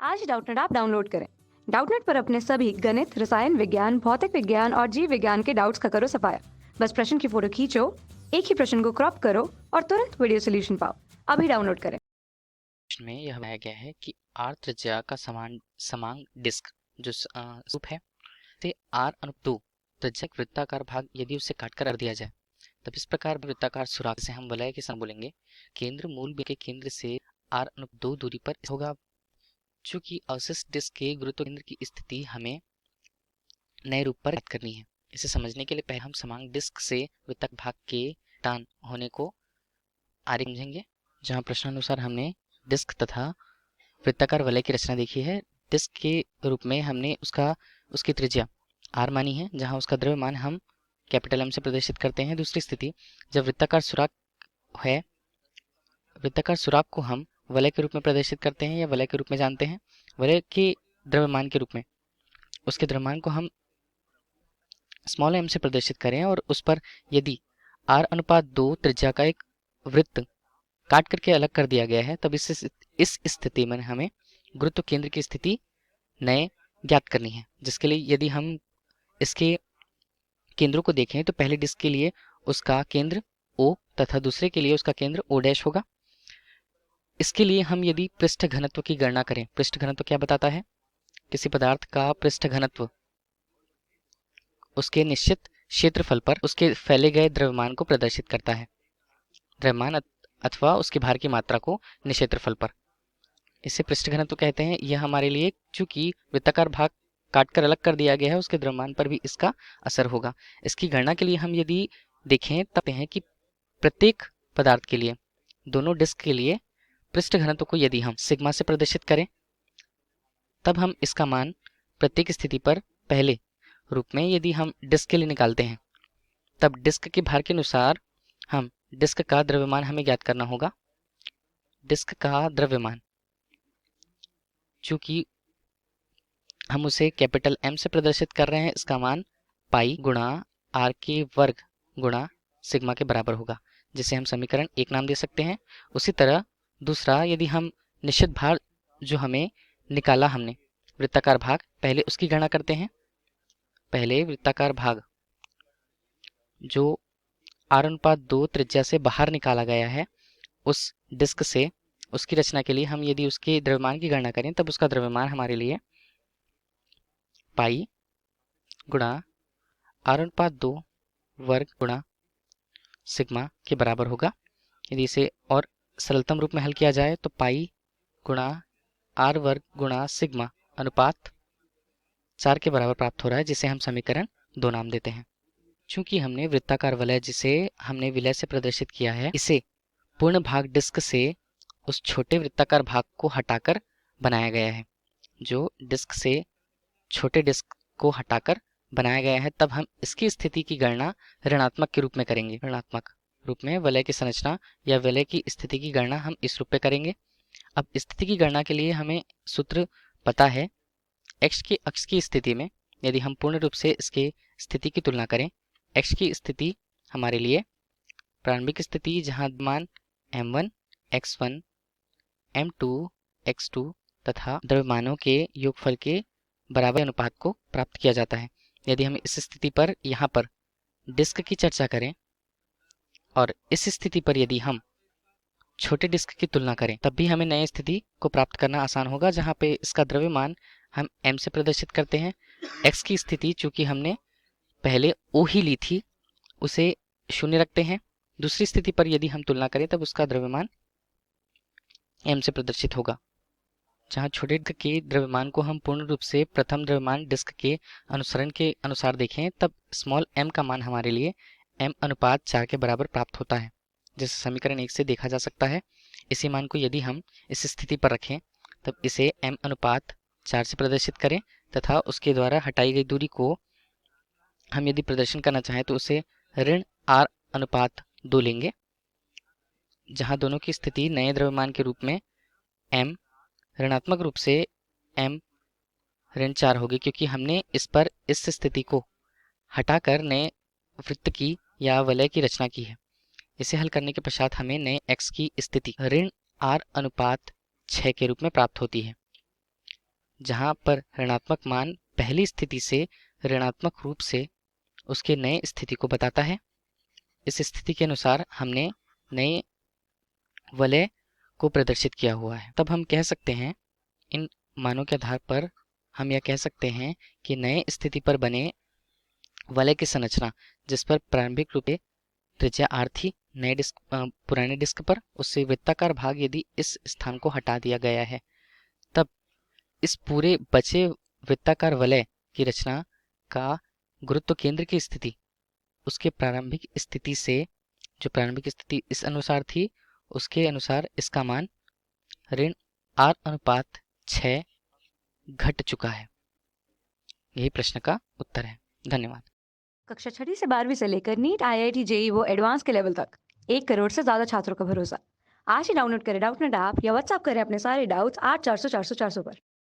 आज डाउटनेट आप डाउनलोड करें। डाउटनेट पर अपने सभी गणित, रसायन विज्ञान, भौतिक विज्ञान और जीव विज्ञान के डाउट्स का करो सफाया। बस प्रश्न की फोटो खींचो, एक ही प्रश्न को क्रॉप करो और तुरंत वीडियो सोल्यूशन पाओ। अभी डाउनलोड करें। प्रश्न में यह बताया गया है कि आर त्रिज्या का समान डिस्क जो सूप है ते आर अनुप 2 त्रिज्या का वृत्ताकार भाग यदि उसे काटकर रख दिया जाए तब इस प्रकार वृत्ताकार सुराख से हम वलय के सम बोलेंगे। केंद्र मूल बिंदु के केंद्र से आर अनुप 2 दूरी पर होगा। चूंकि अवशिष्ट डिस्क के गुरुत्व केंद्र की स्थिति हमें नए रूप पर याद करनी है। इसे समझने के लिए पहले हम समान डिस्क से वृत्ताकार भाग के तान होने को आरेख समझेंगे, जहाँ प्रश्नानुसार हमने डिस्क तथा वृत्ताकार वलय की रचना देखी है। डिस्क के रूप में हमने उसकी त्रिज्या आर मानी है, जहां उसका द्रव्यमान हम कैपिटल एम से प्रदर्शित करते हैं। दूसरी स्थिति, जब वृत्ताकार सुराख है, वृत्ताकार सुराख को हम वलय के रूप में प्रदर्शित करते हैं या वलय के रूप में जानते हैं। वलय के द्रव्यमान के रूप में उसके द्रव्यमान को हम स्मॉल एम से प्रदर्शित करें और उस पर यदि आर अनुपात 2 त्रिज्या का एक वृत्त काट करके अलग कर दिया गया है, तब इस स्थिति में हमें गुरुत्व केंद्र की स्थिति नए ज्ञात करनी है। जिसके लिए यदि हम इसके केंद्रों को देखें तो पहले डिस्क के लिए उसका केंद्र O तथा दूसरे के लिए उसका केंद्र O डैश होगा। इसके लिए हम यदि पृष्ठ घनत्व की गणना करें, पृष्ठ घनत्व क्या बताता है? किसी पदार्थ का पृष्ठ घनत्व उसके निश्चित क्षेत्रफल पर उसके फैले गए द्रव्यमान को प्रदर्शित करता है। द्रव्यमान अथवा उसके भार की मात्रा को निक्षेत्रफल पर, इसे पृष्ठ घनत्व कहते हैं। यह हमारे लिए चूंकि वृत्ताकार भाग काटकर अलग कर दिया गया है, उसके द्रव्यमान पर भी इसका असर होगा। इसकी गणना के लिए हम यदि देखें तब हैं कि प्रत्येक पदार्थ के लिए, दोनों डिस्क के लिए पृष्ठ घनत्व को यदि हम सिग्मा से प्रदर्शित करें, तब हम इसका मान प्रत्येक स्थिति पर पहले रूप में यदि हम डिस्क के लिए निकालते हैं, तब डिस्क के भार के अनुसार हम डिस्क का द्रव्यमान हमें ज्ञात करना होगा। डिस्क का द्रव्यमान चूंकि हम उसे कैपिटल एम से प्रदर्शित कर रहे हैं, इसका मान पाई गुणा आर के वर्ग गुणा सिग्मा के बराबर होगा, जिसे हम समीकरण 1 नाम दे सकते हैं। उसी तरह दूसरा, यदि हम निश्चित भार जो हमें निकाला हमने वृत्ताकार भाग, पहले उसकी गणना करते हैं। पहले वृत्ताकार भाग जो आर अनुपात 2 त्रिज्या से बाहर निकाला गया है, उस डिस्क से उसकी रचना के लिए हम यदि उसके द्रव्यमान की गणना करें, तब उसका द्रव्यमान हमारे लिए पाई गुणा आर अनुपात 2 वर्ग गुणा सिग्मा के बराबर होगा। यदि इसे और सरलतम रूप में हल किया जाए तो पाई गुणा आर वर्ग गुणा सिग्मा अनुपात 4 के बराबर प्राप्त हो रहा है, जिसे हम समीकरण 2 नाम देते हैं। चूंकि हमने वृत्ताकार वलय जिसे हमने विलय से प्रदर्शित किया है, इसे पूर्ण भाग डिस्क से उस छोटे वृत्ताकार भाग को हटाकर बनाया गया है। जो डिस्क से छोटे डिस्क को हटाकर बनाया गया है, तब हम इसकी स्थिति की गणना ऋणात्मक के रूप में करेंगे। ऋणात्मक रूप में वलय की संरचना या वलय की स्थिति की गणना हम इस रूप में करेंगे। अब स्थिति की गणना के लिए हमें सूत्र पता है। x के अक्ष की स्थिति में यदि हम पूर्ण रूप से इसके स्थिति की तुलना करें, x की स्थिति हमारे लिए प्रारंभिक स्थिति जहां मान m1 x1 m2 x2 तथा द्रव्यमानों के योगफल के बराबर अनुपात को प्राप्त किया जाता है। यदि हम इस स्थिति पर यहाँ पर डिस्क की चर्चा करें और इस स्थिति पर यदि हम छोटे डिस्क की तुलना करें, तब भी हमें नई स्थिति को प्राप्त करना आसान होगा, जहाँ पे इसका द्रव्यमान हम m से प्रदर्शित करते हैं। x की स्थिति चूंकि हमने पहले O ही ली थी, उसे 0 रखते हैं। दूसरी स्थिति पर यदि हम तुलना करें तब उसका द्रव्यमान m से प्रदर्शित होगा। जहाँ छोटे डिस्क के द्रव्यमान को हम पूर्ण रूप से प्रथम द्रव्यमान डिस्क के अनुसरण के अनुसार देखें, तब स्मॉल m का मान हमारे लिए m अनुपात 4 के बराबर प्राप्त होता है, जिसे समीकरण 1 से देखा जा सकता है। इसी मान को यदि हम इस स्थिति पर रखें, तब इसे m अनुपात 4 से प्रदर्शित करें तथा उसके द्वारा हटाई गई दूरी को हम यदि प्रदर्शन करना चाहें तो उसे ऋण r अनुपात 2 लेंगे, जहाँ दोनों की स्थिति नए द्रव्यमान के रूप में m ऋणात्मक रूप से m ऋण 4 होगी, क्योंकि हमने इस पर इस स्थिति को हटाकर नए वृत्त की या वलय की रचना की है। इसे हल करने के पश्चात हमें नए x की स्थिति ऋण r अनुपात 6 के रूप में प्राप्त होती है। जहाँ पर ऋणात्मक मान पहली स्थिति से ऋणात्मक रूप से उसके नए स्थिति को बताता है। इस स्थिति के अनुसार हमने नए वलय को प्रदर्शित किया हुआ है। तब हम कह सकते हैं, इन मानों के आधार पर हम यह कह सकते हैं कि नए स्थिति पर बने वलय की संरचना, जिस पर प्रारंभिक रूप से त्रिज्या r थी नए डिस्क पुराने डिस्क पर, उससे वृत्ताकार भाग यदि इस स्थान को हटा दिया गया है, तब इस पूरे बचे वृत्ताकार वलय की रचना का गुरुत्व केंद्र की स्थिति उसके प्रारंभिक स्थिति से, जो प्रारंभिक स्थिति इस अनुसार थी, उसके अनुसार इसका मान ऋण r/6 घट चुका है। यही प्रश्न का उत्तर है। धन्यवाद। कक्षा 6वीं से 12वीं से लेकर नीट, IIT, JEE वो एडवांस के लेवल तक 1 करोड़ से ज्यादा छात्रों का भरोसा। आज ही डाउनलोड करें डाउटनेट ऐप या व्हाट्सएप करें अपने सारे डाउट्स 8400 400 400 पर।